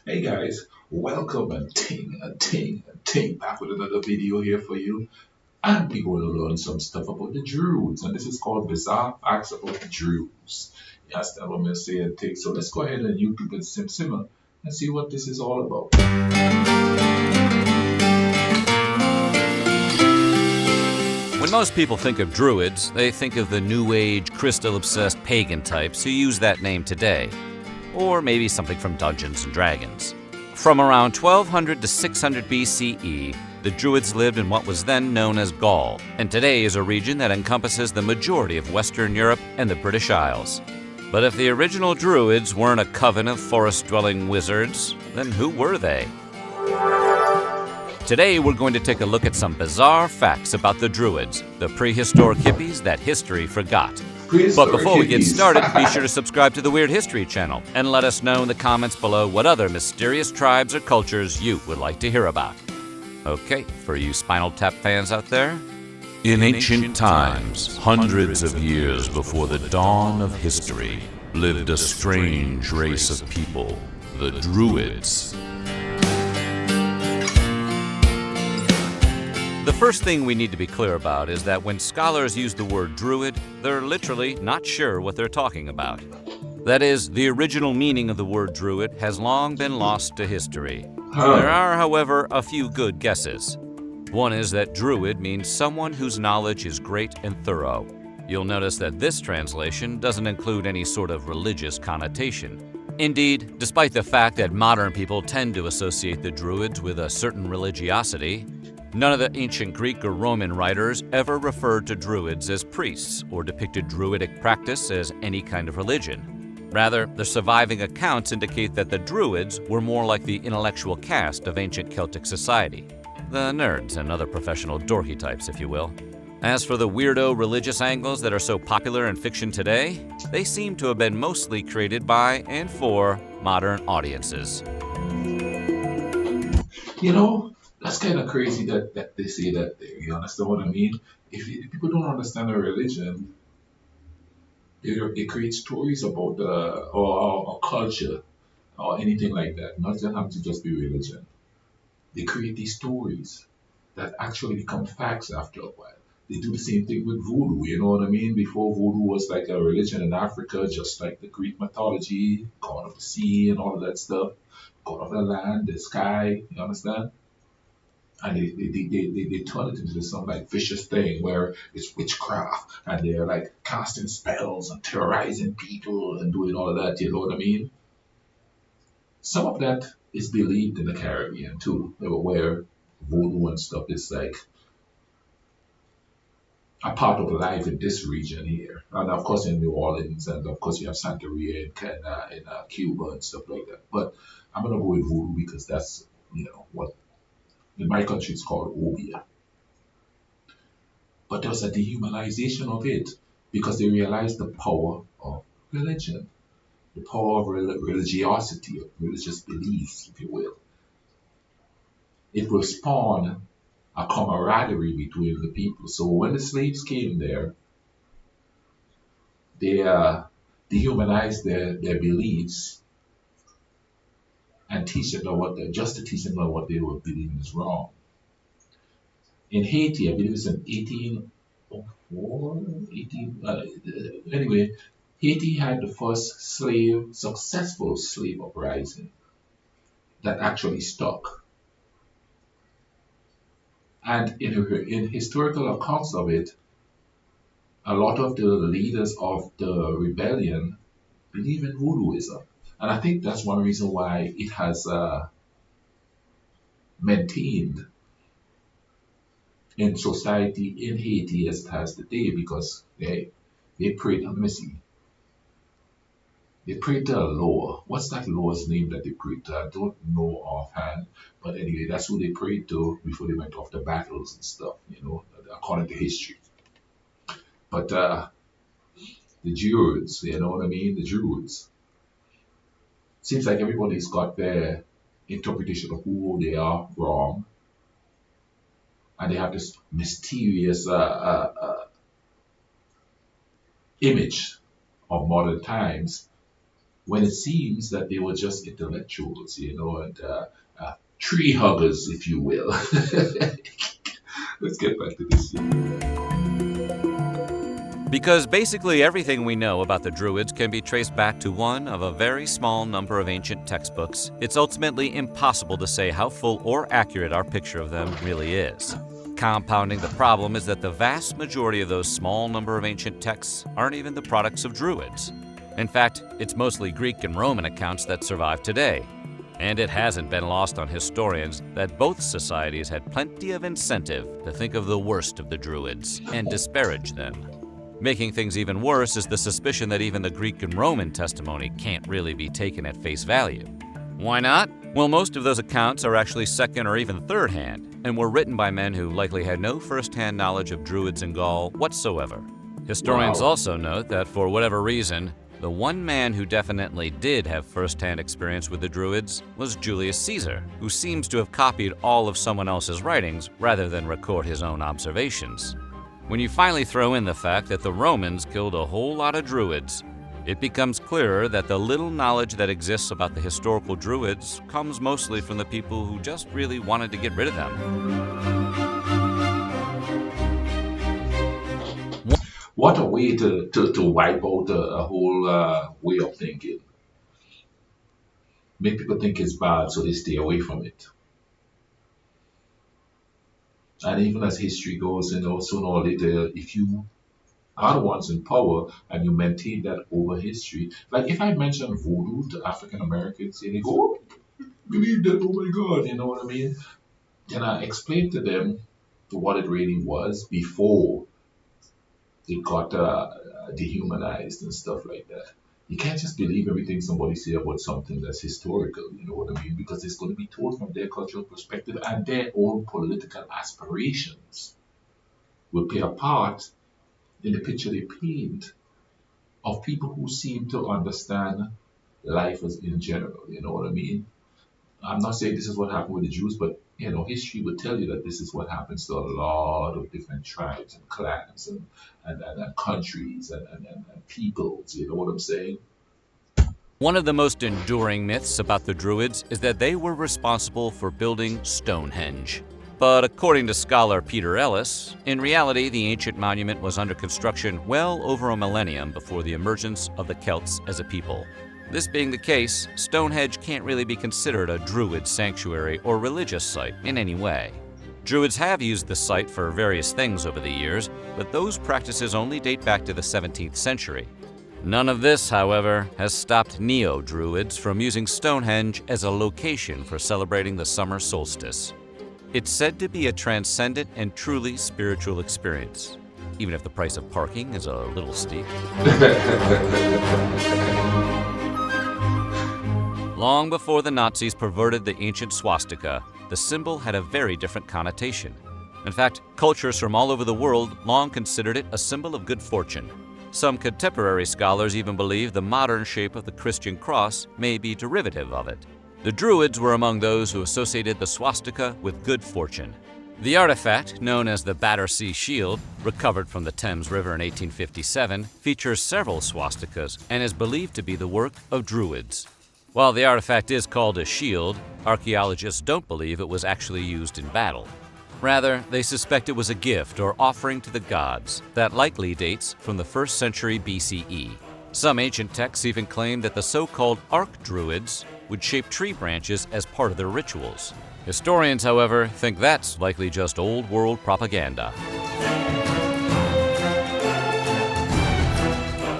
Hey guys, welcome and ting back with another video here for you. And we're going to learn some stuff about the Druids, and this is called Bizarre Facts About the Druids. Yes, that's what I'm going to say and take. So let's go ahead and YouTube and simmer and see what this is all about. When most people think of Druids, they think of the New Age, crystal-obsessed pagan types who use that name today. Or maybe something from Dungeons & Dragons. From around 1200 to 600 BCE, the Druids lived in what was then known as Gaul, and today is a region that encompasses the majority of Western Europe and the British Isles. But if the original Druids weren't a coven of forest-dwelling wizards, then who were they? Today we're going to take a look at some bizarre facts about the Druids, the prehistoric hippies that history forgot. But before we get started, be sure to subscribe to the Weird History channel and let us know in the comments below what other mysterious tribes or cultures you would like to hear about. Okay, for you Spinal Tap fans out there. In ancient times, hundreds of years before the dawn of history, lived a strange race of people, the Druids. The first thing we need to be clear about is that when scholars use the word Druid, they're literally not sure what they're talking about. That is, the original meaning of the word Druid has long been lost to history. There are, however, a few good guesses. One is that Druid means someone whose knowledge is great and thorough. You'll notice that this translation doesn't include any sort of religious connotation. Indeed, despite the fact that modern people tend to associate the Druids with a certain religiosity, none of the ancient Greek or Roman writers ever referred to Druids as priests or depicted Druidic practice as any kind of religion. Rather, the surviving accounts indicate that the Druids were more like the intellectual caste of ancient Celtic society. The nerds and other professional dorky types, if you will. As for the weirdo religious angles that are so popular in fiction today, they seem to have been mostly created by and for modern audiences. You know, that's kind of crazy that they say that there. You understand what I mean? If people don't understand a religion, they create stories about or culture or anything like that. Not just have to just be religion. They create these stories that actually become facts after a while. They do the same thing with voodoo, you know what I mean? Before voodoo was like a religion in Africa, just like the Greek mythology, god of the sea and all of that stuff, god of the land, the sky, you understand? And they turn it into some like vicious thing where it's witchcraft and they're like casting spells and terrorizing people and doing all of that, you know what I mean? Some of that is believed in the Caribbean too, where voodoo and stuff is like a part of life in this region here. And of course in New Orleans, and of course you have Santeria in Cuba and stuff like that. But I'm gonna go with voodoo because that's what in my country it's called obia. But there's a dehumanization of it because they realized the power of religion, the power of religiosity, of religious beliefs, if you will. It will spawn a camaraderie between the people. So when the slaves came there, they dehumanized their beliefs and teach them just to teach them what they were believing is wrong. In Haiti, I believe it's in 1804, anyway, Haiti had the first successful slave uprising that actually stuck. And in historical accounts of it, a lot of the leaders of the rebellion believe in voodooism. And I think that's one reason why it has maintained in society in Haiti as it has today because they prayed, let me see, they prayed to a Loa. What's that Loa's name that they prayed to? I don't know offhand. But anyway, that's who they prayed to before they went off the battles and stuff, according to history. But the Druids, you know what I mean? The Druids. Seems like everybody's got their interpretation of who they are wrong. And they have this mysterious image of modern times when it seems that they were just intellectuals, and tree huggers, if you will. Let's get back to this. Because basically everything we know about the Druids can be traced back to one of a very small number of ancient textbooks, it's ultimately impossible to say how full or accurate our picture of them really is. Compounding the problem is that the vast majority of those small number of ancient texts aren't even the products of Druids. In fact, it's mostly Greek and Roman accounts that survive today. And it hasn't been lost on historians that both societies had plenty of incentive to think of the worst of the Druids and disparage them. Making things even worse is the suspicion that even the Greek and Roman testimony can't really be taken at face value. Why not? Well, most of those accounts are actually second or even third hand, and were written by men who likely had no first-hand knowledge of Druids in Gaul whatsoever. Historians also note that for whatever reason, the one man who definitely did have first-hand experience with the Druids was Julius Caesar, who seems to have copied all of someone else's writings rather than record his own observations. When you finally throw in the fact that the Romans killed a whole lot of Druids, it becomes clearer that the little knowledge that exists about the historical Druids comes mostly from the people who just really wanted to get rid of them. What a way to wipe out a whole way of thinking. Make people think it's bad, so they stay away from it. And even as history goes, sooner or later, if you are the ones in power and you maintain that over history, like if I mention voodoo to African Americans, and they go, "Oh, believe that, oh my God," you know what I mean? Then I explain to them what it really was before it got dehumanized and stuff like that. You can't just believe everything somebody say about something that's historical, you know what I mean? Because it's going to be told from their cultural perspective, and their own political aspirations will play a part in the picture they paint of people who seem to understand life as in general, you know what I mean? I'm not saying this is what happened with the Jews, but history would tell you that this is what happens to a lot of different tribes and clans and countries and peoples, you know what I'm saying? One of the most enduring myths about the Druids is that they were responsible for building Stonehenge. But according to scholar Peter Ellis, in reality the ancient monument was under construction well over a millennium before the emergence of the Celts as a people. This being the case, Stonehenge can't really be considered a Druid sanctuary or religious site in any way. Druids have used the site for various things over the years, but those practices only date back to the 17th century. None of this, however, has stopped Neo-Druids from using Stonehenge as a location for celebrating the summer solstice. It's said to be a transcendent and truly spiritual experience, even if the price of parking is a little steep. Long before the Nazis perverted the ancient swastika, the symbol had a very different connotation. In fact, cultures from all over the world long considered it a symbol of good fortune. Some contemporary scholars even believe the modern shape of the Christian cross may be derivative of it. The Druids were among those who associated the swastika with good fortune. The artifact, known as the Battersea Shield, recovered from the Thames River in 1857, features several swastikas and is believed to be the work of Druids. While the artifact is called a shield, archaeologists don't believe it was actually used in battle. Rather, they suspect it was a gift or offering to the gods that likely dates from the 1st century BCE. Some ancient texts even claim that the so-called Arch-Druids would shape tree branches as part of their rituals. Historians, however, think that's likely just old-world propaganda.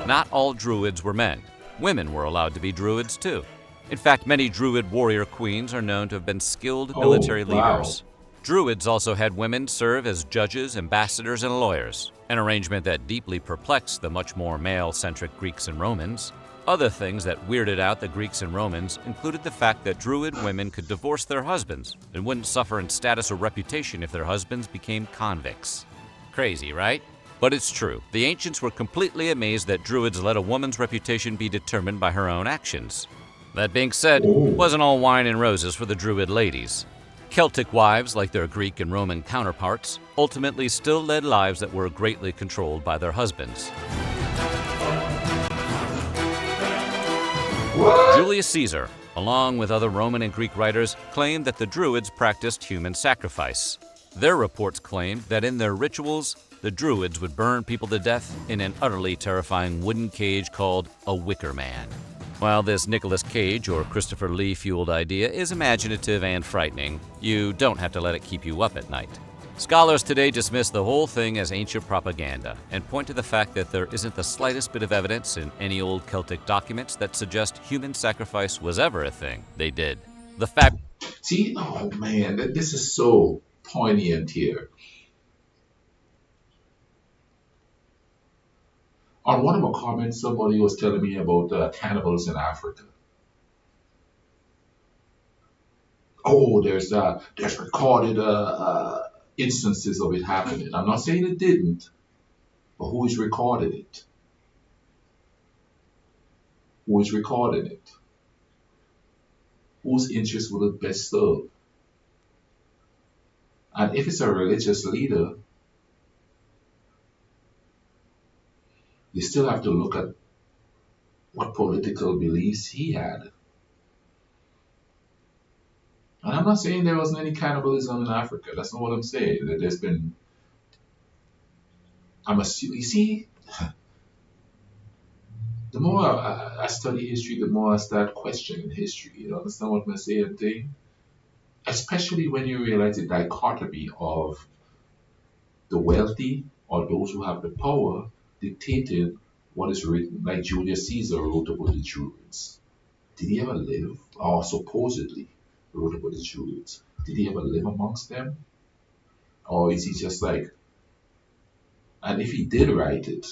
Not all Druids were men. Women were allowed to be Druids, too. In fact, many Druid warrior queens are known to have been skilled military leaders. Druids also had women serve as judges, ambassadors, and lawyers, an arrangement that deeply perplexed the much more male-centric Greeks and Romans. Other things that weirded out the Greeks and Romans included the fact that Druid women could divorce their husbands and wouldn't suffer in status or reputation if their husbands became convicts. Crazy, right? But it's true. The ancients were completely amazed that Druids let a woman's reputation be determined by her own actions. That being said, it wasn't all wine and roses for the Druid ladies. Celtic wives, like their Greek and Roman counterparts, ultimately still led lives that were greatly controlled by their husbands. What? Julius Caesar, along with other Roman and Greek writers, claimed that the Druids practiced human sacrifice. Their reports claimed that in their rituals, the Druids would burn people to death in an utterly terrifying wooden cage called a wicker man. While this Nicolas Cage or Christopher Lee-fueled idea is imaginative and frightening, you don't have to let it keep you up at night. Scholars today dismiss the whole thing as ancient propaganda and point to the fact that there isn't the slightest bit of evidence in any old Celtic documents that suggest human sacrifice was ever a thing they did. The fact. See, oh man, this is so poignant here. On one of my comments, somebody was telling me about cannibals in Africa. Oh, there's recorded instances of it happening. I'm not saying it didn't, but who is recording it? Who is recording it? Whose interest will it best serve? And if it's a religious leader, you still have to look at what political beliefs he had. And I'm not saying there wasn't any cannibalism in Africa. That's not what I'm saying. That there's been, you see, the more I study history, the more I start questioning history. You understand what I'm saying? Thing? Especially when you realize the dichotomy of the wealthy or those who have the power dictating what is written, like Julius Caesar wrote about the Druids. Did he ever live? Or supposedly wrote about the Druids. Did he ever live amongst them? Or is he just like, and if he did write it,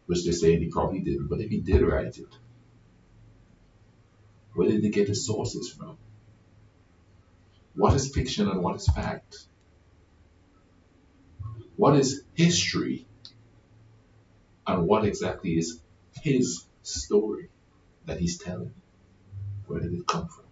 which they're saying he probably didn't, but if he did write it, where did he get his sources from? What is fiction and what is fact? What is history? And what exactly is his story that he's telling? Where did it come from?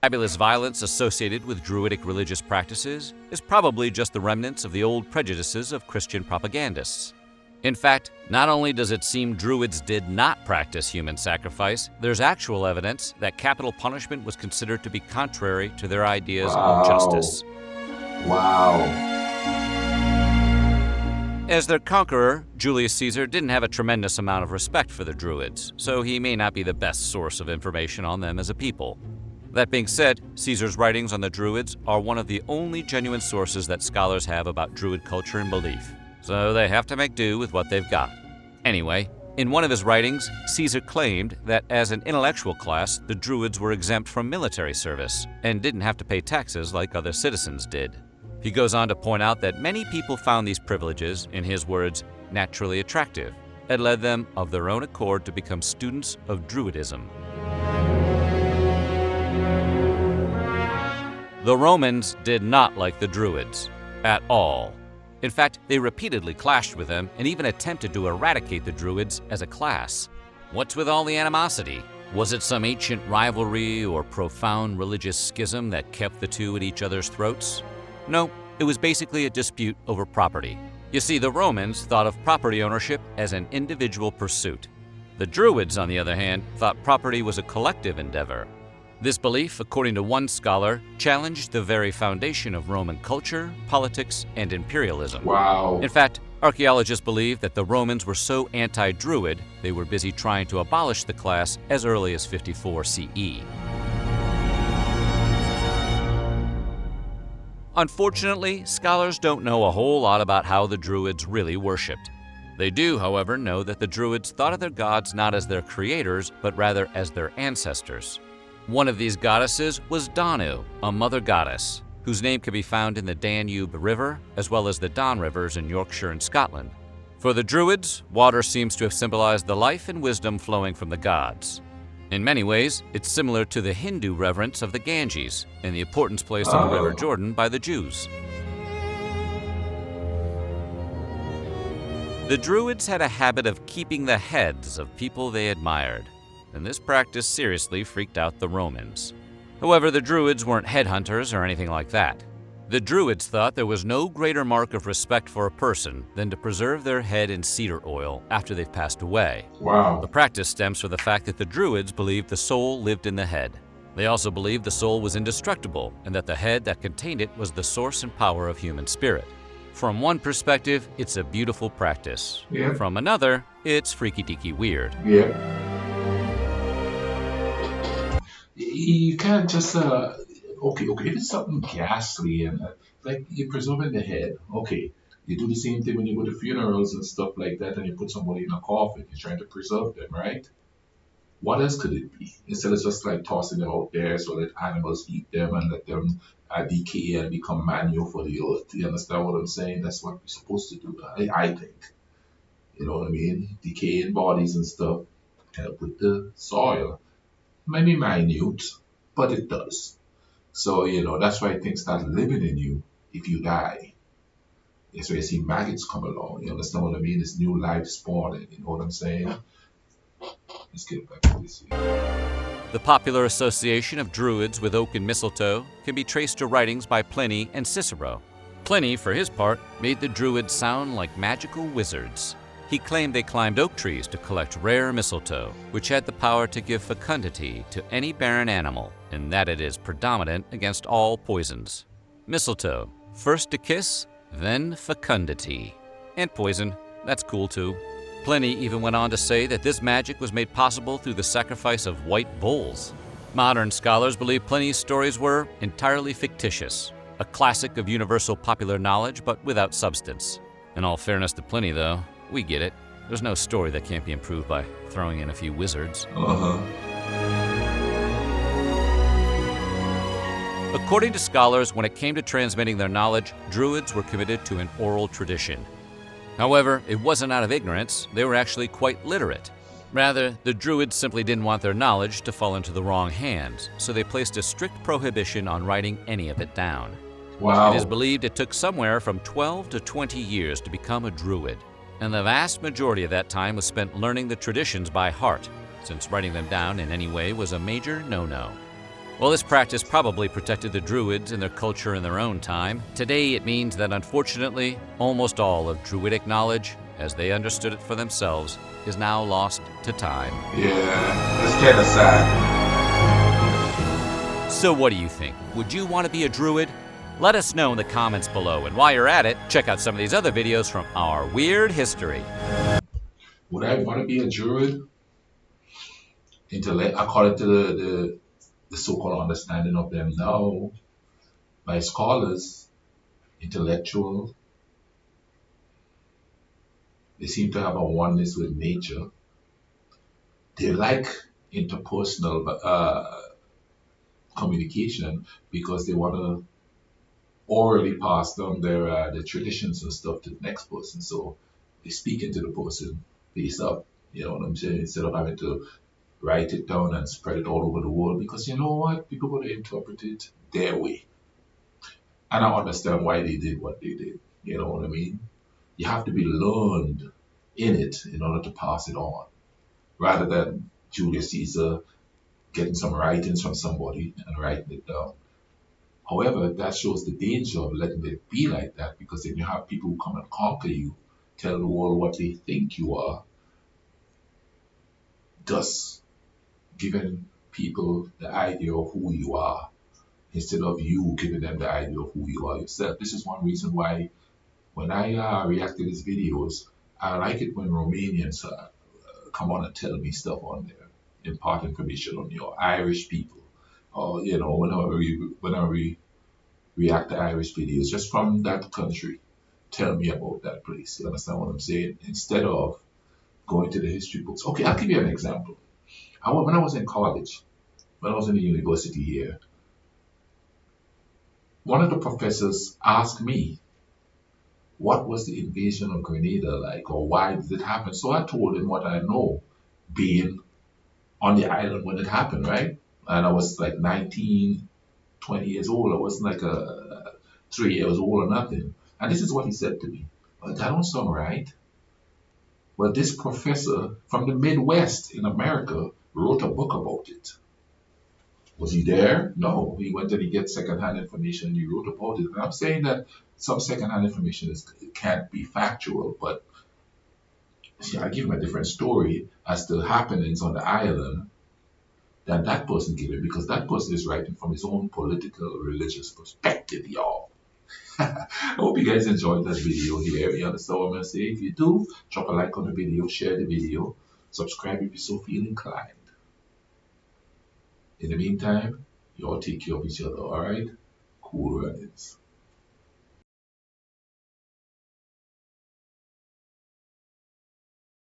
Fabulous violence associated with Druidic religious practices is probably just the remnants of the old prejudices of Christian propagandists. In fact, not only does it seem Druids did not practice human sacrifice, there's actual evidence that capital punishment was considered to be contrary to their ideas of justice. Wow. As their conqueror, Julius Caesar didn't have a tremendous amount of respect for the Druids, so he may not be the best source of information on them as a people. That being said, Caesar's writings on the Druids are one of the only genuine sources that scholars have about Druid culture and belief, so they have to make do with what they've got. Anyway, in one of his writings, Caesar claimed that as an intellectual class, the Druids were exempt from military service and didn't have to pay taxes like other citizens did. He goes on to point out that many people found these privileges, in his words, naturally attractive, and led them of their own accord to become students of Druidism. The Romans did not like the Druids at all. In fact, they repeatedly clashed with them and even attempted to eradicate the Druids as a class. What's with all the animosity? Was it some ancient rivalry or profound religious schism that kept the two at each other's throats? No, it was basically a dispute over property. You see, the Romans thought of property ownership as an individual pursuit. The Druids, on the other hand, thought property was a collective endeavor. This belief, according to one scholar, challenged the very foundation of Roman culture, politics, and imperialism. Wow. In fact, archaeologists believe that the Romans were so anti-Druid, they were busy trying to abolish the class as early as 54 CE. Unfortunately, scholars don't know a whole lot about how the Druids really worshipped. They do, however, know that the Druids thought of their gods not as their creators, but rather as their ancestors. One of these goddesses was Danu, a mother goddess, whose name can be found in the Danube River, as well as the Don Rivers in Yorkshire and Scotland. For the Druids, water seems to have symbolized the life and wisdom flowing from the gods. In many ways, it's similar to the Hindu reverence of the Ganges and the importance placed on the River Jordan by the Jews. The Druids had a habit of keeping the heads of people they admired, and this practice seriously freaked out the Romans. However, the Druids weren't headhunters or anything like that. The Druids thought there was no greater mark of respect for a person than to preserve their head in cedar oil after they've passed away. Wow. The practice stems from the fact that the Druids believed the soul lived in the head. They also believed the soul was indestructible and that the head that contained it was the source and power of human spirit. From one perspective, it's a beautiful practice. Yeah. From another, it's freaky-deaky weird. Yeah. You can't just okay, if it's something ghastly and like you're preserving the head, okay. You do the same thing when you go to funerals and stuff like that, and you put somebody in a coffin. You're trying to preserve them, right? What else could it be? Instead of just like tossing them out there so that animals eat them and let them decay and become manure for the earth. You understand what I'm saying? That's what we're supposed to do. I think. You know what I mean? Decaying bodies and stuff help with the soil. Maybe minute, but it does. So, that's why things start living in you if you die. That's why you see maggots come along. You understand what I mean? This new life spawning. You know what I'm saying? Let's get back to this here. The popular association of Druids with oak and mistletoe can be traced to writings by Pliny and Cicero. Pliny, for his part, made the Druids sound like magical wizards. He claimed they climbed oak trees to collect rare mistletoe, which had the power to give fecundity to any barren animal, and that it is predominant against all poisons. Mistletoe, first to kiss, then fecundity. And poison, that's cool too. Pliny even went on to say that this magic was made possible through the sacrifice of white bulls. Modern scholars believe Pliny's stories were entirely fictitious, a classic of universal popular knowledge but without substance. In all fairness to Pliny, though, we get it. There's no story that can't be improved by throwing in a few wizards. According to scholars, when it came to transmitting their knowledge, Druids were committed to an oral tradition. However, it wasn't out of ignorance. They were actually quite literate. Rather, the Druids simply didn't want their knowledge to fall into the wrong hands, so they placed a strict prohibition on writing any of it down. Wow. It is believed it took somewhere from 12 to 20 years to become a Druid, and the vast majority of that time was spent learning the traditions by heart, since writing them down in any way was a major no-no. While this practice probably protected the Druids and their culture in their own time, today it means that unfortunately, almost all of Druidic knowledge, as they understood it for themselves, is now lost to time. Yeah, that's kind of sad. So what do you think? Would you want to be a Druid? Let us know in the comments below, and while you're at it, check out some of these other videos from our weird history. Would I want to be a Druid? According to the so-called understanding of them now by scholars, intellectual, they seem to have a oneness with nature. They like interpersonal communication because they want to orally pass down their traditions and stuff to the next person. So they speak into the person face up, you know what I'm saying, instead of having to write it down and spread it all over the world, because you know what, people going to interpret it their way. And I understand why they did what they did, you know what I mean. You have to be learned in it in order to pass it on, rather than Julius Caesar getting some writings from somebody and writing it down. However, that shows the danger of letting it be like that, because then you have people who come and conquer you, tell the world what they think you are, thus giving people the idea of who you are, instead of you giving them the idea of who you are yourself. This is one reason why when I react to these videos, I like it when Romanians come on and tell me stuff on there, impart information on your Irish people, or you know, whenever we react to Irish videos, just from that country, tell me about that place. You understand what I'm saying? Instead of going to the history books. Okay, I'll give you an example. When I was in college, when I was in the university here, one of the professors asked me, what was the invasion of Grenada like, or why did it happen? So I told him what I know, being on the island when it happened, right? And I was like 19, 20 years old. I wasn't like 3 years old or nothing. And this is what he said to me. Well, that don't sound right. Well, this professor from the Midwest in America wrote a book about it. Was he there? No. He went and he get secondhand information and he wrote about it. And I'm saying that some secondhand information can't be factual, but see, I give him a different story as to happenings on the island than that person gave it, because that person is writing from his own political, religious perspective, y'all. I hope you guys enjoyed that video here. You understand what I'm going to say? If you do, drop a like on the video, share the video, subscribe if you so feel inclined. In the meantime, you all take care of each other, alright? Cool runnings.